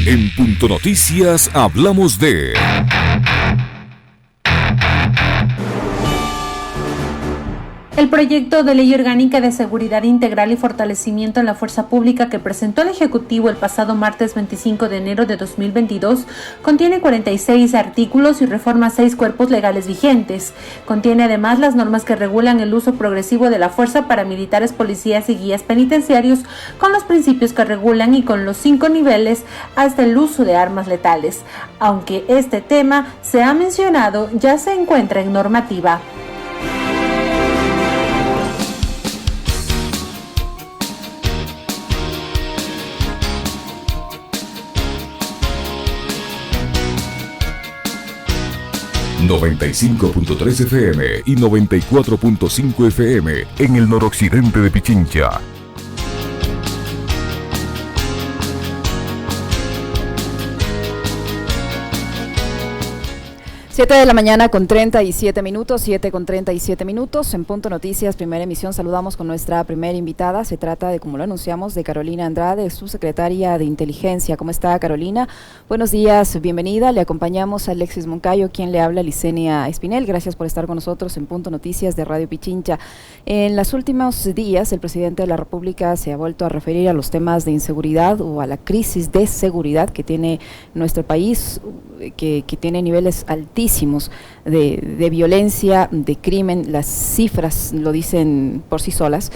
En Punto Noticias hablamos de... El proyecto de ley orgánica de seguridad integral y fortalecimiento en la fuerza pública que presentó el Ejecutivo el pasado martes 25 de enero de 2022 contiene 46 artículos y reforma 6 cuerpos legales vigentes. Contiene además las normas que regulan el uso progresivo de la fuerza para militares, policías y guías penitenciarios, con los principios que regulan y con los 5 niveles hasta el uso de armas letales. Aunque este tema se ha mencionado, ya se encuentra en normativa. ...95.3 FM y 94.5 FM en el noroccidente de Pichincha. 7 de la mañana con 37 minutos, 7 con 37 minutos, en Punto Noticias, primera emisión. Saludamos con nuestra primera invitada. Se trata de, como lo anunciamos, de Carolina Andrade, subsecretaria de Inteligencia. ¿Cómo está, Carolina? Buenos días, bienvenida. Le acompañamos a Alexis Moncayo, quien le habla, Licenia Espinel. Gracias por estar con nosotros en Punto Noticias de Radio Pichincha. En los últimos días, el presidente de la República se ha vuelto a referir a los temas de inseguridad o a la crisis de seguridad que tiene nuestro país, que tiene niveles altísimos de violencia, de crimen. Las cifras lo dicen por sí solas,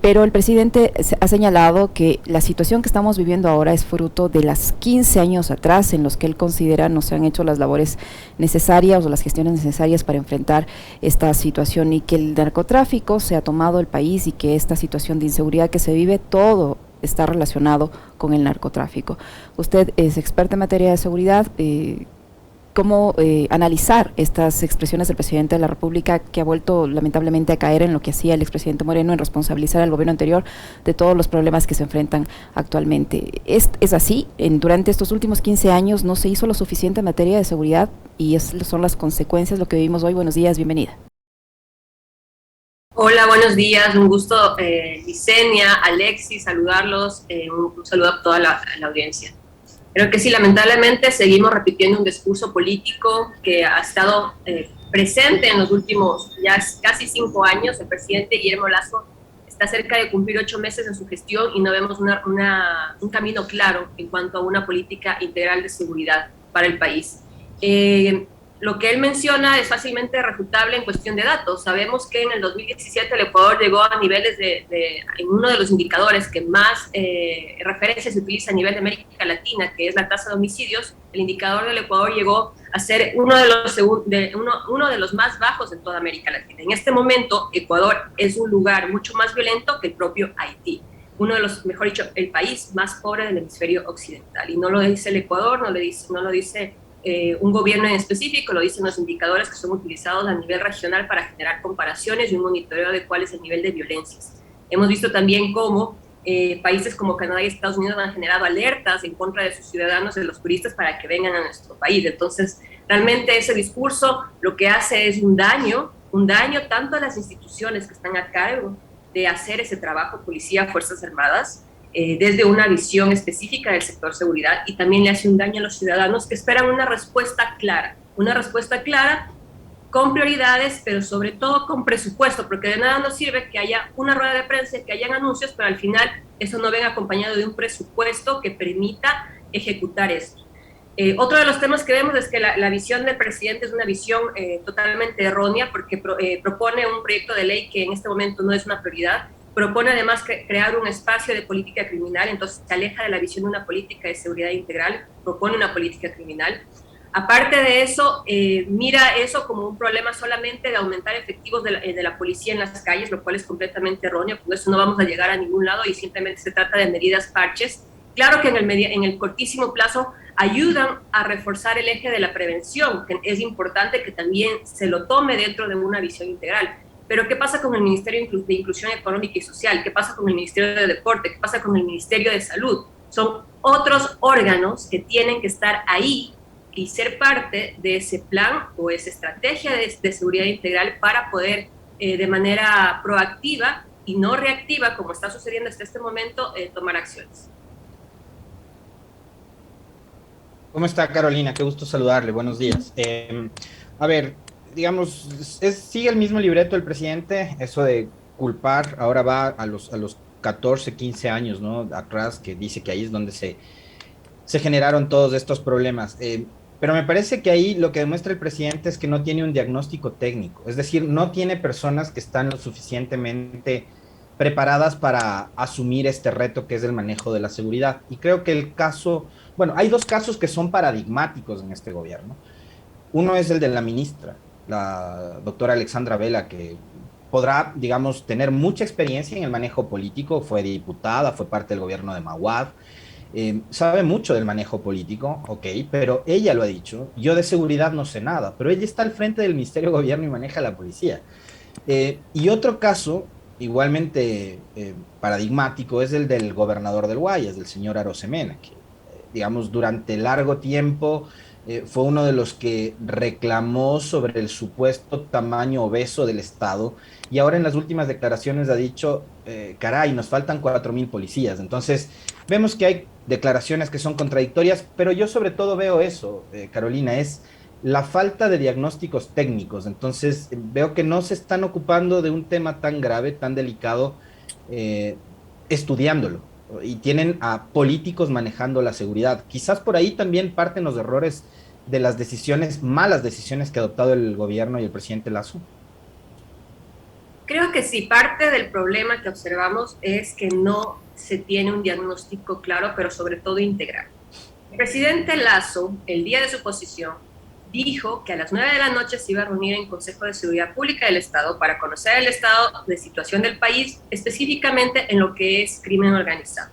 pero el presidente ha señalado que la situación que estamos viviendo ahora es fruto de las 15 años atrás en los que él considera no se han hecho las labores necesarias o las gestiones necesarias para enfrentar esta situación, y que el narcotráfico se ha tomado el país y que esta situación de inseguridad que se vive, todo está relacionado con el narcotráfico. Usted es experta en materia de seguridad. ¿Cómo analizar estas expresiones del presidente de la República, que ha vuelto lamentablemente a caer en lo que hacía el expresidente Moreno, en responsabilizar al gobierno anterior de todos los problemas que se enfrentan actualmente? ¿Es así? Durante estos últimos 15 años no se hizo lo suficiente en materia de seguridad y son las consecuencias lo que vivimos hoy. Buenos días, bienvenida. Hola, buenos días, un gusto, Licenia, Alexis, saludarlos, un saludo a toda la audiencia. Creo que sí, lamentablemente seguimos repitiendo un discurso político que ha estado presente en los últimos ya casi 5 años. El presidente Guillermo Lasso está cerca de cumplir 8 meses en su gestión y no vemos un camino claro en cuanto a una política integral de seguridad para el país. Lo que él menciona es fácilmente refutable en cuestión de datos. Sabemos que en el 2017 el Ecuador llegó a niveles en uno de los indicadores que más referencia se utiliza a nivel de América Latina, que es la tasa de homicidios. El indicador del Ecuador llegó a ser uno de los más bajos en toda América Latina. En este momento, Ecuador es un lugar mucho más violento que el propio Haití. Uno de los, mejor dicho, el país más pobre del hemisferio occidental. Y no lo dice el Ecuador, no lo dice un gobierno en específico, lo dicen los indicadores que son utilizados a nivel regional para generar comparaciones y un monitoreo de cuál es el nivel de violencias. Hemos visto también cómo países como Canadá y Estados Unidos han generado alertas en contra de sus ciudadanos, de los turistas, para que vengan a nuestro país. Entonces, realmente ese discurso lo que hace es un daño tanto a las instituciones que están a cargo de hacer ese trabajo, policía, Fuerzas Armadas, desde una visión específica del sector seguridad, y también le hace un daño a los ciudadanos que esperan una respuesta clara con prioridades, pero sobre todo con presupuesto, porque de nada nos sirve que haya una rueda de prensa, que hayan anuncios, pero al final eso no venga acompañado de un presupuesto que permita ejecutar esto. Otro de los temas que vemos es que la visión del presidente es una visión totalmente errónea, porque propone un proyecto de ley que en este momento no es una prioridad. Propone además crear un espacio de política criminal, entonces se aleja de la visión de una política de seguridad integral, propone una política criminal. Aparte de eso, mira eso como un problema solamente de aumentar efectivos de la policía en las calles, lo cual es completamente erróneo. Con eso no vamos a llegar a ningún lado y simplemente se trata de medidas parches. Claro que en el cortísimo plazo ayudan a reforzar el eje de la prevención, que es importante que también se lo tome dentro de una visión integral. Pero ¿qué pasa con el Ministerio de Inclusión Económica y Social? ¿Qué pasa con el Ministerio de Deporte? ¿Qué pasa con el Ministerio de Salud? Son otros órganos que tienen que estar ahí y ser parte de ese plan o esa estrategia de seguridad integral para poder de manera proactiva y no reactiva, como está sucediendo hasta este momento, tomar acciones. ¿Cómo está, Carolina? Qué gusto saludarle. Buenos días. A ver, digamos, sigue el mismo libreto del presidente, eso de culpar, ahora va a los 14, 15 años, ¿no? Atrás, que dice que ahí es donde se generaron todos estos problemas. Pero me parece que ahí lo que demuestra el presidente es que no tiene un diagnóstico técnico, es decir, no tiene personas que están lo suficientemente preparadas para asumir este reto que es el manejo de la seguridad. Y creo que el caso, bueno, hay dos casos que son paradigmáticos en este gobierno. Uno es el de la ministra, la doctora Alexandra Vela, que podrá, digamos, tener mucha experiencia en el manejo político, fue diputada, fue parte del gobierno de Maguad, sabe mucho del manejo político, ok, pero ella lo ha dicho, yo de seguridad no sé nada, pero ella está al frente del Ministerio de Gobierno y maneja la policía. Y otro caso, igualmente paradigmático, es el del gobernador del Guayas, del señor Arosemena, que, digamos, durante largo tiempo fue uno de los que reclamó sobre el supuesto tamaño obeso del Estado, y ahora en las últimas declaraciones ha dicho, caray, nos faltan 4.000 policías. Entonces, vemos que hay declaraciones que son contradictorias, pero yo sobre todo veo eso, Carolina, es la falta de diagnósticos técnicos. Entonces, veo que no se están ocupando de un tema tan grave, tan delicado, eh, estudiándolo. Y tienen a políticos manejando la seguridad. Quizás por ahí también parten los errores de las decisiones, malas decisiones que ha adoptado el gobierno y el presidente Lasso. Creo que sí, parte del problema que observamos es que no se tiene un diagnóstico claro, pero sobre todo integral. El presidente Lasso, el día de su posición, dijo que a las 9 de la noche se iba a reunir en Consejo de Seguridad Pública del Estado para conocer el estado de situación del país, específicamente en lo que es crimen organizado.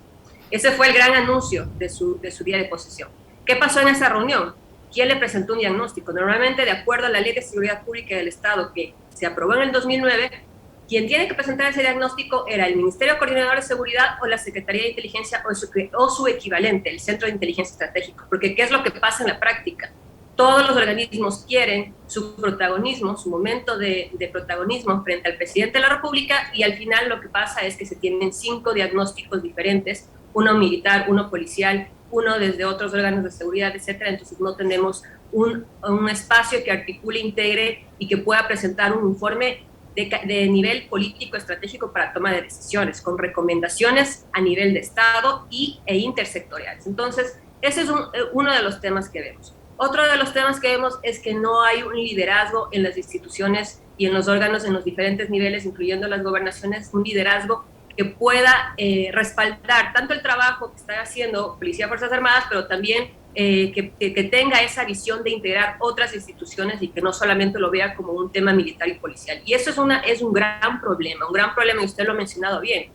Ese fue el gran anuncio de su día de posesión. ¿Qué pasó en esa reunión? ¿Quién le presentó un diagnóstico? Normalmente, de acuerdo a la Ley de Seguridad Pública del Estado, que se aprobó en el 2009, quien tiene que presentar ese diagnóstico era el Ministerio Coordinador de Seguridad o la Secretaría de Inteligencia o su equivalente, el Centro de Inteligencia Estratégico. Porque ¿qué es lo que pasa en la práctica? Todos los organismos quieren su protagonismo, su momento de protagonismo frente al presidente de la República, y al final lo que pasa es que se tienen 5 diagnósticos diferentes, uno militar, uno policial, uno desde otros órganos de seguridad, etcétera. Entonces no tenemos un espacio que articule, integre y que pueda presentar un informe de nivel político estratégico para toma de decisiones, con recomendaciones a nivel de Estado e intersectoriales. Entonces, ese es uno de los temas que vemos. Otro de los temas que vemos es que no hay un liderazgo en las instituciones y en los órganos en los diferentes niveles, incluyendo las gobernaciones, un liderazgo que pueda respaldar tanto el trabajo que está haciendo Policía y Fuerzas Armadas, pero también que tenga esa visión de integrar otras instituciones y que no solamente lo vea como un tema militar y policial. Y eso es un gran problema, y usted lo ha mencionado bien.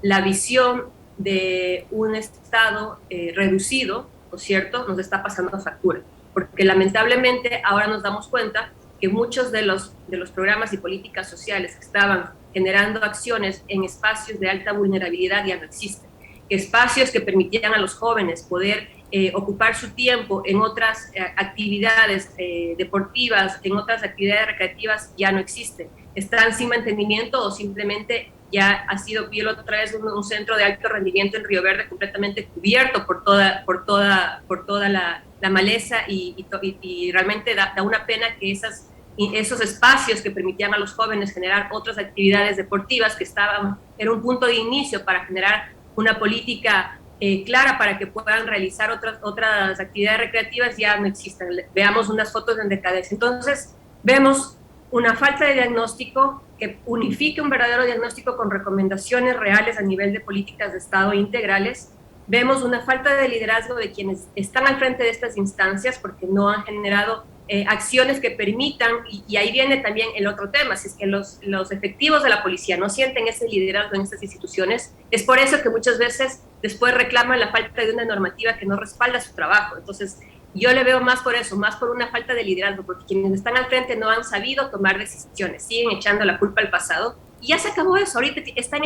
La visión de un Estado reducido, ¿no es cierto?, nos está pasando factura, porque lamentablemente ahora nos damos cuenta que muchos de los programas y políticas sociales que estaban generando acciones en espacios de alta vulnerabilidad ya no existen, que espacios que permitían a los jóvenes poder ocupar su tiempo en otras actividades deportivas, en otras actividades recreativas ya no existen, están sin mantenimiento o simplemente ya ha sido, vi otra vez un centro de alto rendimiento en Río Verde completamente cubierto por toda la maleza y realmente da una pena que esos espacios que permitían a los jóvenes generar otras actividades deportivas era un punto de inicio para generar una política clara para que puedan realizar otras actividades recreativas, ya no existen. Veamos unas fotos en decadencia. Entonces, vemos una falta de diagnóstico que unifique un verdadero diagnóstico con recomendaciones reales a nivel de políticas de Estado integrales. Vemos una falta de liderazgo de quienes están al frente de estas instancias porque no han generado acciones que permitan, y ahí viene también el otro tema, si es que los efectivos de la policía no sienten ese liderazgo en estas instituciones, es por eso que muchas veces después reclaman la falta de una normativa que no respalda su trabajo. Entonces, yo le veo más por eso, más por una falta de liderazgo, porque quienes están al frente no han sabido tomar decisiones, siguen echando la culpa al pasado, y ya se acabó eso. Ahorita están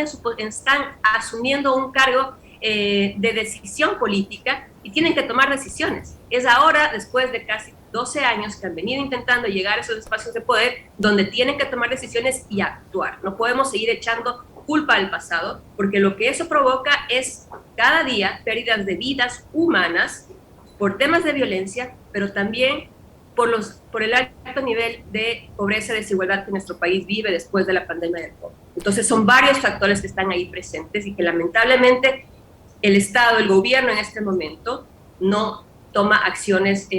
asumiendo un cargo de decisión política y tienen que tomar decisiones. Es ahora, después de casi 12 años que han venido intentando llegar a esos espacios de poder, donde tienen que tomar decisiones y actuar. No podemos seguir echando culpa al pasado, porque lo que eso provoca es cada día pérdidas de vidas humanas por temas de violencia, pero también por el alto nivel de pobreza y desigualdad que nuestro país vive después de la pandemia del COVID. Entonces son varios factores que están ahí presentes y que lamentablemente el Estado, el gobierno en este momento no toma acciones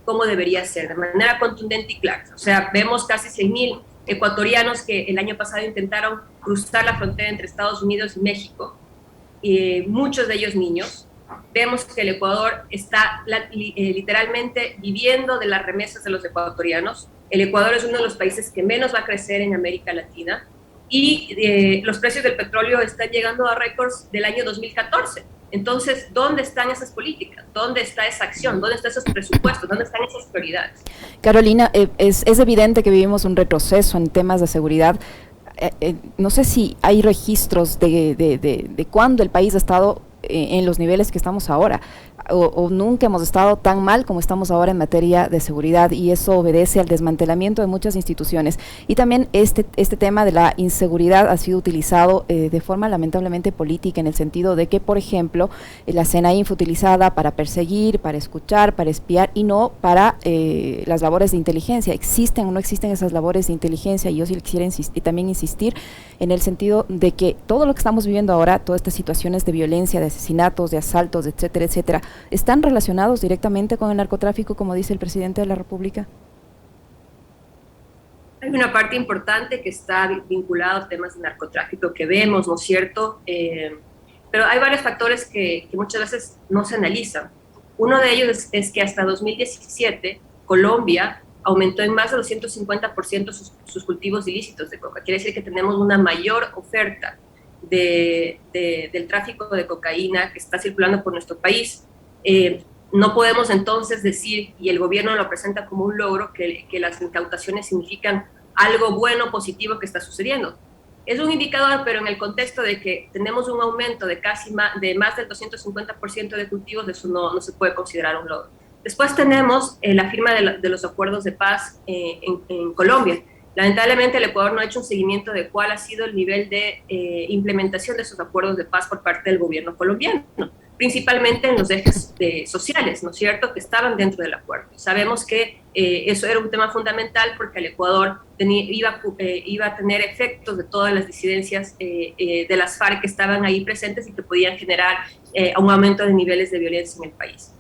como debería ser, de manera contundente y clara. O sea, vemos casi 6.000 ecuatorianos que el año pasado intentaron cruzar la frontera entre Estados Unidos y México, muchos de ellos niños. Vemos que el Ecuador está literalmente viviendo de las remesas de los ecuatorianos. El Ecuador es uno de los países que menos va a crecer en América Latina y los precios del petróleo están llegando a récords del año 2014. Entonces, ¿dónde están esas políticas? ¿Dónde está esa acción? ¿Dónde están esos presupuestos? ¿Dónde están esas prioridades? Carolina, es evidente que vivimos un retroceso en temas de seguridad. No sé si hay registros de cuándo el país ha estado en los niveles que estamos ahora, o nunca hemos estado tan mal como estamos ahora en materia de seguridad, y eso obedece al desmantelamiento de muchas instituciones. Y también este tema de la inseguridad ha sido utilizado de forma lamentablemente política, en el sentido de que, por ejemplo, la CNI fue utilizada para perseguir, para escuchar, para espiar, y no para las labores de inteligencia. ¿Existen o no existen esas labores de inteligencia? Y yo sí quisiera también insistir en el sentido de que todo lo que estamos viviendo ahora, todas estas situaciones de violencia, de asesinatos, de asaltos, etcétera, etcétera, ¿están relacionados directamente con el narcotráfico, como dice el presidente de la República? Hay una parte importante que está vinculada a temas de narcotráfico que vemos, ¿no es cierto? Pero hay varios factores que muchas veces no se analizan. Uno de ellos es que hasta 2017 Colombia aumentó en más de 250% sus cultivos ilícitos de coca. Quiere decir que tenemos una mayor oferta del tráfico de cocaína que está circulando por nuestro país. No podemos entonces decir, y el gobierno lo presenta como un logro, que las incautaciones significan algo bueno, positivo que está sucediendo. Es un indicador, pero en el contexto de que tenemos un aumento de más del 250% de cultivos, eso no se puede considerar un logro. Después tenemos la firma de los acuerdos de paz en Colombia. Lamentablemente el Ecuador no ha hecho un seguimiento de cuál ha sido el nivel de implementación de esos acuerdos de paz por parte del gobierno colombiano, principalmente en los ejes sociales, ¿no es cierto?, que estaban dentro del acuerdo. Sabemos que eso era un tema fundamental porque el Ecuador iba a tener efectos de todas las disidencias de las FARC que estaban ahí presentes y que podían generar un aumento de niveles de violencia en el país.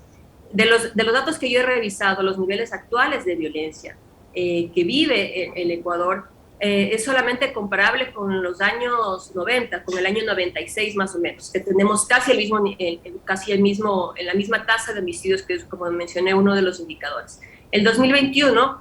De los datos que yo he revisado, los niveles actuales de violencia que vive el Ecuador es solamente comparable con los años 90, con el año 96 más o menos, que tenemos casi en la misma tasa de homicidios, que es, como mencioné, uno de los indicadores. El 2021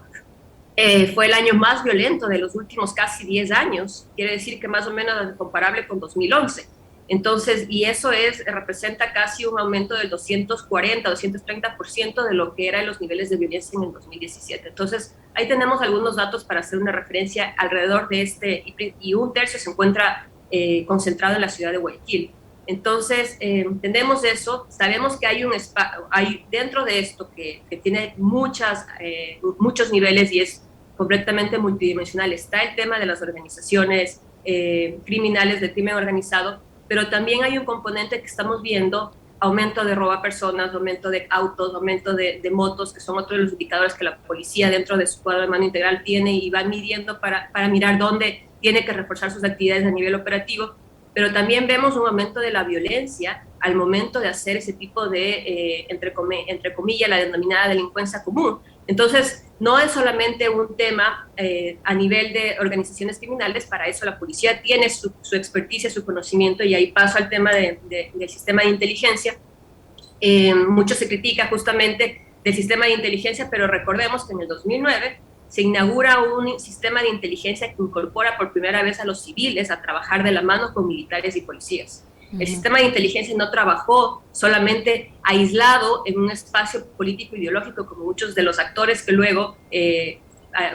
fue el año más violento de los últimos casi 10 años, quiere decir que más o menos es comparable con 2011. Entonces, y eso representa casi un aumento del 240, 230% de lo que eran los niveles de violencia en el 2017. Entonces, ahí tenemos algunos datos para hacer una referencia alrededor de y un tercio se encuentra concentrado en la ciudad de Guayaquil. Entonces, entendemos eso, sabemos que hay dentro de esto que tiene muchos niveles y es completamente multidimensional. Está el tema de las organizaciones criminales, del crimen organizado, pero también hay un componente que estamos viendo, aumento de robo a personas, aumento de autos, aumento de motos, que son otros de los indicadores que la policía dentro de su cuadro de mano integral tiene y va midiendo para mirar dónde tiene que reforzar sus actividades a nivel operativo. Pero también vemos un aumento de la violencia al momento de hacer ese tipo de, entre comillas, la denominada delincuencia común. Entonces, no es solamente un tema a nivel de organizaciones criminales, para eso la policía tiene su experticia, su conocimiento, y ahí paso al tema del sistema de inteligencia. Mucho se critica justamente del sistema de inteligencia, pero recordemos que en el 2009 se inaugura un sistema de inteligencia que incorpora por primera vez a los civiles a trabajar de la mano con militares y policías. El sistema de inteligencia no trabajó solamente aislado en un espacio político ideológico, como muchos de los actores que luego,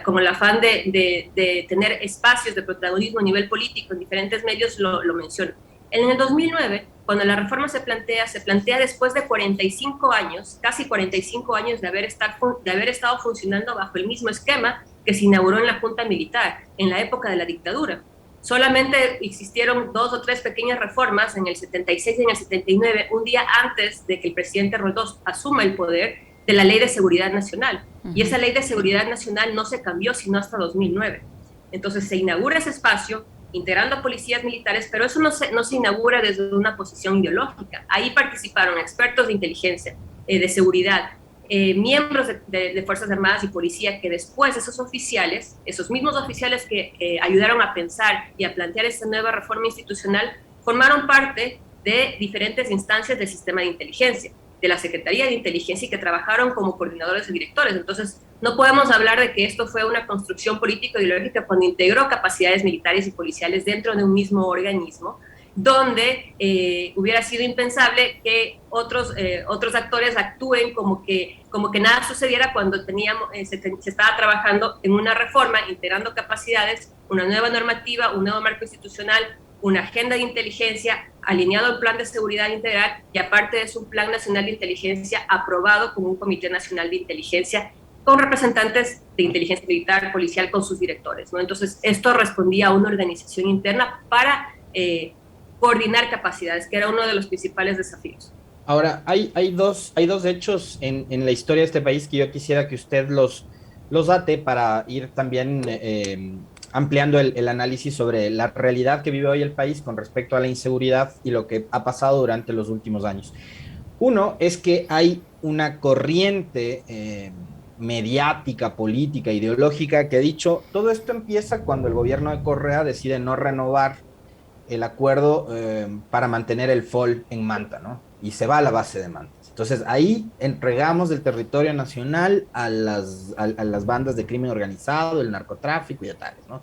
como el afán de tener espacios de protagonismo a nivel político en diferentes medios, lo mencionan. En el 2009, cuando la reforma se plantea después de 45 años, casi 45 años de haber estado funcionando bajo el mismo esquema que se inauguró en la Junta Militar, en la época de la dictadura. Solamente existieron 2 o 3 pequeñas reformas en el 76 y en el 79, un día antes de que el presidente Roldós asuma el poder, de la Ley de Seguridad Nacional. Y esa Ley de Seguridad Nacional no se cambió sino hasta 2009. Entonces se inaugura ese espacio integrando a policías militares, pero eso no se inaugura desde una posición ideológica. Ahí participaron expertos de inteligencia, de seguridad, miembros de Fuerzas Armadas y Policía, que después esos mismos oficiales que ayudaron a pensar y a plantear esta nueva reforma institucional, formaron parte de diferentes instancias del sistema de inteligencia, de la Secretaría de Inteligencia, y que trabajaron como coordinadores y directores. Entonces, no podemos hablar de que esto fue una construcción político-ideológica cuando integró capacidades militares y policiales dentro de un mismo organismo, donde hubiera sido impensable que otros actores actúen como que nada sucediera cuando se estaba trabajando en una reforma, integrando capacidades, una nueva normativa, un nuevo marco institucional, una agenda de inteligencia alineado al plan de seguridad integral, y aparte de eso un plan nacional de inteligencia aprobado con un comité nacional de inteligencia con representantes de inteligencia militar, policial, con sus directores, ¿no? Entonces esto respondía a una organización interna para coordinar capacidades, que era uno de los principales desafíos. Ahora, hay dos hechos en la historia de este país que yo quisiera que usted los ate para ir también ampliando el análisis sobre la realidad que vive hoy el país con respecto a la inseguridad y lo que ha pasado durante los últimos años. Uno es que hay una corriente mediática, política, ideológica que ha dicho, todo esto empieza cuando el gobierno de Correa decide no renovar el acuerdo para mantener el FOL en Manta, ¿no? Y se va a la base de Manta. Entonces ahí entregamos el territorio nacional a las bandas de crimen organizado, el narcotráfico y tales, ¿no?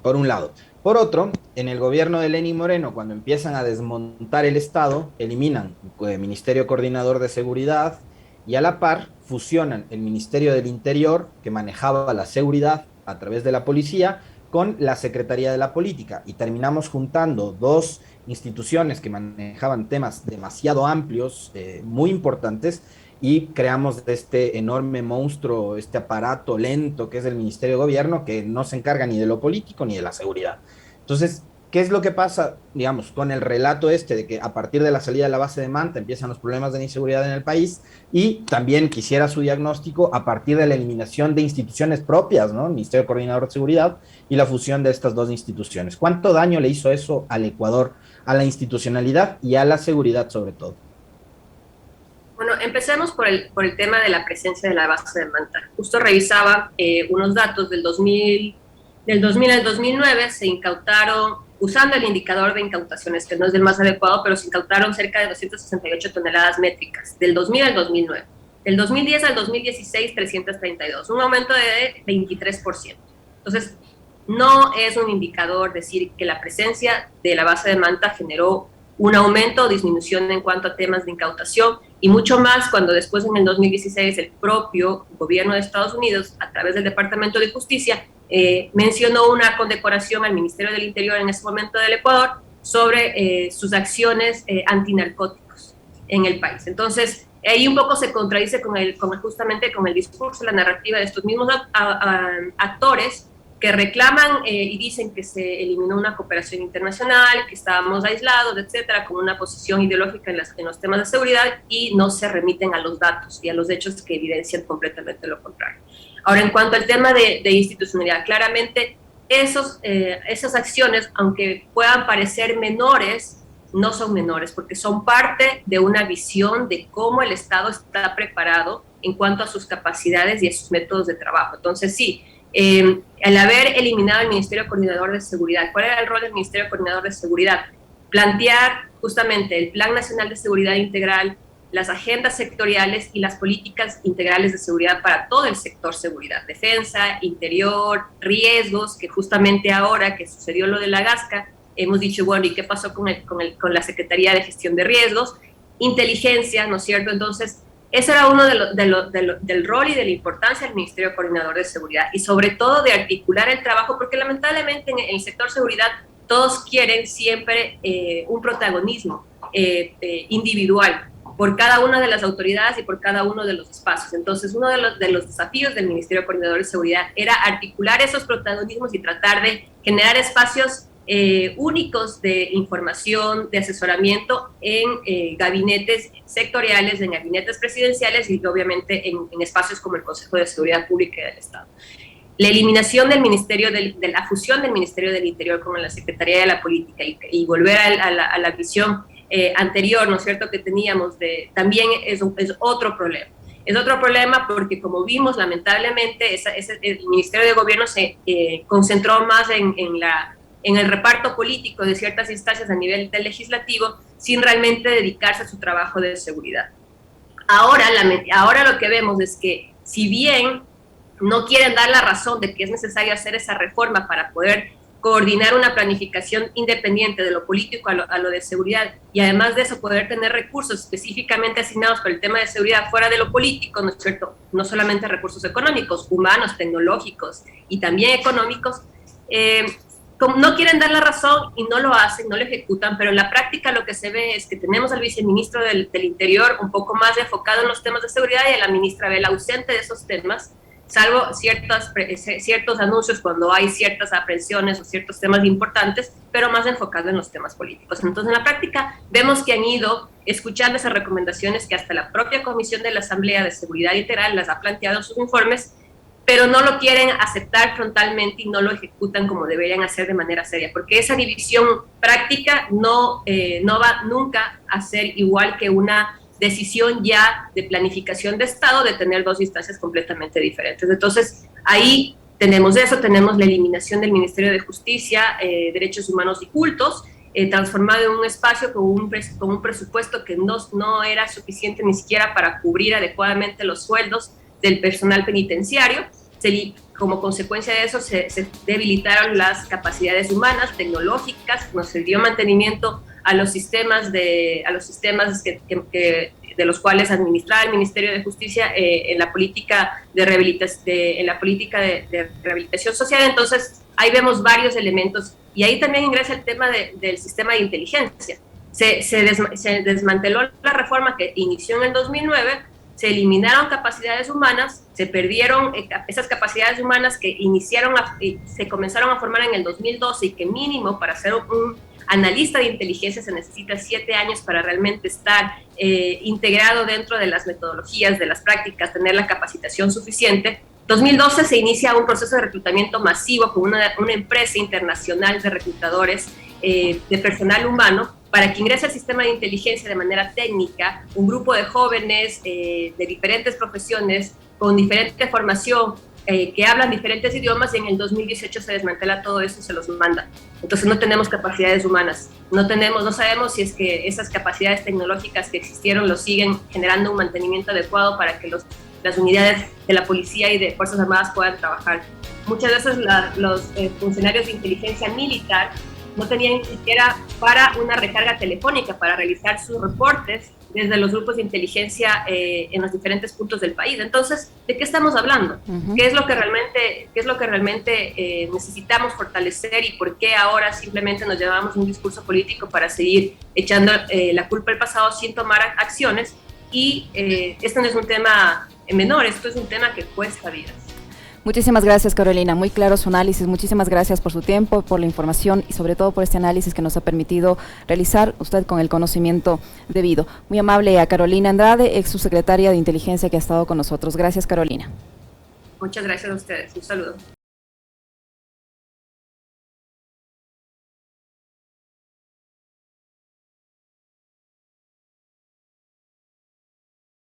Por un lado. Por otro, en el gobierno de Lenín Moreno, cuando empiezan a desmontar el Estado, eliminan el Ministerio Coordinador de Seguridad y a la par fusionan el Ministerio del Interior, que manejaba la seguridad a través de la policía, con la Secretaría de la Política, y terminamos juntando dos instituciones que manejaban temas demasiado amplios, muy importantes, y creamos este enorme monstruo, este aparato lento que es el Ministerio de Gobierno, que no se encarga ni de lo político ni de la seguridad. Entonces, ¿qué es lo que pasa, digamos, con el relato este de que a partir de la salida de la base de Manta empiezan los problemas de inseguridad en el país? Y también quisiera su diagnóstico a partir de la eliminación de instituciones propias, ¿no? El Ministerio Coordinador de Seguridad y la fusión de estas dos instituciones. ¿Cuánto daño le hizo eso al Ecuador, a la institucionalidad y a la seguridad sobre todo? Bueno, empecemos por el tema de la presencia de la base de Manta. Justo revisaba unos datos del 2000 al 2009, se incautaron, usando el indicador de incautaciones, que no es el más adecuado, pero se incautaron cerca de 268 toneladas métricas, del 2000 al 2009. Del 2010 al 2016, 332, un aumento de 23%. Entonces, no es un indicador decir que la presencia de la base de Manta generó un aumento o disminución en cuanto a temas de incautación, y mucho más cuando después en el 2016 el propio gobierno de Estados Unidos, a través del Departamento de Justicia, mencionó una condecoración al Ministerio del Interior en ese momento del Ecuador sobre sus acciones antinarcóticos en el país. Entonces, ahí un poco se contradice justamente con el discurso, la narrativa de estos mismos actores que reclaman y dicen que se eliminó una cooperación internacional, que estábamos aislados, etcétera, con una posición ideológica en los temas de seguridad, y no se remiten a los datos y a los hechos que evidencian completamente lo contrario. Ahora, en cuanto al tema de institucionalidad, claramente esas acciones, aunque puedan parecer menores, no son menores, porque son parte de una visión de cómo el Estado está preparado en cuanto a sus capacidades y a sus métodos de trabajo. Entonces, sí, al haber eliminado el Ministerio Coordinador de Seguridad, ¿cuál era el rol del Ministerio Coordinador de Seguridad? Plantear justamente el Plan Nacional de Seguridad Integral, las agendas sectoriales y las políticas integrales de seguridad para todo el sector seguridad, defensa, interior, riesgos, que justamente ahora que sucedió lo de la Gasca, hemos dicho, bueno, ¿y qué pasó con la Secretaría de Gestión de Riesgos? Inteligencia, ¿no es cierto? Entonces, ese era uno del rol y de la importancia del Ministerio Coordinador de Seguridad, y sobre todo de articular el trabajo, porque lamentablemente en el sector seguridad todos quieren siempre un protagonismo individual, por cada una de las autoridades y por cada uno de los espacios. Entonces, uno de los desafíos del Ministerio Coordinador de Seguridad era articular esos protagonismos y tratar de generar espacios únicos de información, de asesoramiento en gabinetes sectoriales, en gabinetes presidenciales y obviamente en espacios como el Consejo de Seguridad Pública del Estado. La eliminación del Ministerio, de la fusión del Ministerio del Interior con la Secretaría de la Política y volver a la visión anterior, ¿no es cierto?, que teníamos, también es otro problema. Es otro problema porque, como vimos, lamentablemente, el Ministerio de Gobierno se concentró más en el reparto político de ciertas instancias a nivel del legislativo sin realmente dedicarse a su trabajo de seguridad. Ahora lo que vemos es que, si bien no quieren dar la razón de que es necesario hacer esa reforma para poder coordinar una planificación independiente de lo político a lo de seguridad, y además de eso poder tener recursos específicamente asignados para el tema de seguridad fuera de lo político, ¿no es cierto?, no solamente recursos económicos, humanos, tecnológicos y también económicos, como no quieren dar la razón y no lo hacen, no lo ejecutan, pero en la práctica lo que se ve es que tenemos al viceministro del Interior un poco más enfocado en los temas de seguridad y a la ministra Vela ausente de esos temas, salvo ciertos anuncios cuando hay ciertas aprehensiones o ciertos temas importantes, pero más enfocado en los temas políticos. Entonces, en la práctica, vemos que han ido escuchando esas recomendaciones que hasta la propia Comisión de la Asamblea de Seguridad Integral las ha planteado en sus informes, pero no lo quieren aceptar frontalmente y no lo ejecutan como deberían hacer de manera seria, porque esa división práctica no va nunca a ser igual que una decisión ya de planificación de Estado de tener dos instancias completamente diferentes. Entonces, ahí tenemos eso, tenemos la eliminación del Ministerio de Justicia, Derechos Humanos y Cultos, transformado en un espacio con un presupuesto que no era suficiente ni siquiera para cubrir adecuadamente los sueldos del personal penitenciario. Como consecuencia de eso se debilitaron las capacidades humanas, tecnológicas, no se dio mantenimiento a los sistemas de los cuales administraba el Ministerio de Justicia en la política de rehabilitación social. Entonces, ahí vemos varios elementos y ahí también ingresa el tema del sistema de inteligencia. Se desmanteló la reforma que inició en el 2009, se eliminaron capacidades humanas, se perdieron esas capacidades humanas que se comenzaron a formar en el 2012 y que mínimo para ser un analista de inteligencia se necesita 7 años para realmente estar integrado dentro de las metodologías, de las prácticas, tener la capacitación suficiente. 2012 se inicia un proceso de reclutamiento masivo con una empresa internacional de reclutadores de personal humano para que ingrese al sistema de inteligencia de manera técnica, un grupo de jóvenes de diferentes profesiones, con diferente formación, que hablan diferentes idiomas, y en el 2018 se desmantela todo eso y se los manda. Entonces no tenemos capacidades humanas, no sabemos si es que esas capacidades tecnológicas que existieron lo siguen generando un mantenimiento adecuado para que las unidades de la policía y de Fuerzas Armadas puedan trabajar. Muchas veces los funcionarios de inteligencia militar no tenían ni siquiera para una recarga telefónica para realizar sus reportes desde los grupos de inteligencia en los diferentes puntos del país. Entonces, ¿de qué estamos hablando? Uh-huh. ¿Qué es lo que realmente necesitamos fortalecer y por qué ahora simplemente nos llevamos un discurso político para seguir echando la culpa al pasado sin tomar acciones? Y esto no es un tema menor, esto es un tema que cuesta vidas. Muchísimas gracias, Carolina. Muy claro su análisis. Muchísimas gracias por su tiempo, por la información y sobre todo por este análisis que nos ha permitido realizar usted con el conocimiento debido. Muy amable a Carolina Andrade, ex subsecretaria de Inteligencia, que ha estado con nosotros. Gracias, Carolina. Muchas gracias a ustedes. Un saludo.